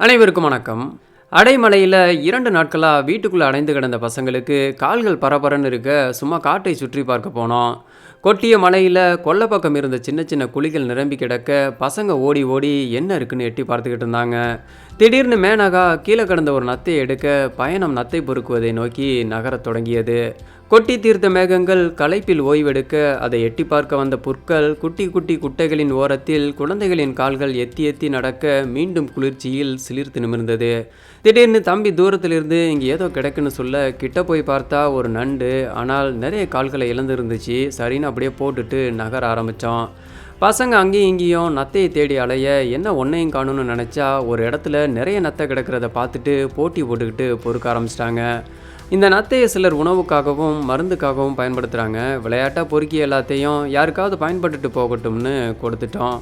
அனைவருக்கும் வணக்கம். அடைமழையில் 2 நாட்களாக வீட்டுக்குள்ளே அடைந்து கிடந்த பசங்களுக்கு கால்கள் பரபரன்னு இருக்க சும்மா காட்டை சுற்றி பார்க்க போனோம். கொட்டிய மழையில் கொல்லை பக்கம் இருந்த சின்ன சின்ன குழிகள் நிரம்பி கிடக்க பசங்க ஓடி ஓடி என்ன இருக்குன்னு எட்டி பார்த்துக்கிட்டு இருந்தாங்க. திடீர்னு மேனகா கீழே கிடந்த ஒரு நத்தை எடுக்க பயணம் நத்தை பொறுக்குவதை நோக்கி நகரத் தொடங்கியது. கொட்டி தீர்த்த மேகங்கள் களைப்பில் ஓய்வெடுக்க அதை எட்டி பார்க்க வந்த புற்கள் குட்டி குட்டி குட்டைகளின் ஓரத்தில் குழந்தைகளின் கால்கள் எத்தி எத்தி நடக்க மீண்டும் குளிர்ச்சியில் சிலிர்த்து நிமிர்ந்தது. திடீர்னு தம்பி தூரத்திலிருந்து இங்கே ஏதோ கிடக்குன்னு சொல்ல கிட்ட போய் பார்த்தா ஒரு நண்டு. ஆனால் நிறைய கால்களை இழந்துருந்துச்சு. சரின்னு அப்படியே போட்டுட்டு நகர ஆரம்பித்தோம். பசங்க அங்கேயும் இங்கேயும் நத்தையை தேடி அலைய என்ன ஒன்றையும் காணும்னு நினச்சா ஒரு இடத்துல நிறைய நத்தை கிடக்கிறத பார்த்துட்டு போட்டி போட்டுக்கிட்டு பொறுக்க ஆரம்பிச்சிட்டாங்க. இந்த நத்தையை சிலர் உணவுக்காகவும் மருந்துக்காகவும் பயன்படுத்துகிறாங்க. விளையாட்டாக பொறுக்கி எல்லாத்தையும் யாருக்காவது பயன்பட்டுட்டு போகட்டும்னு கொடுத்துட்டோம்.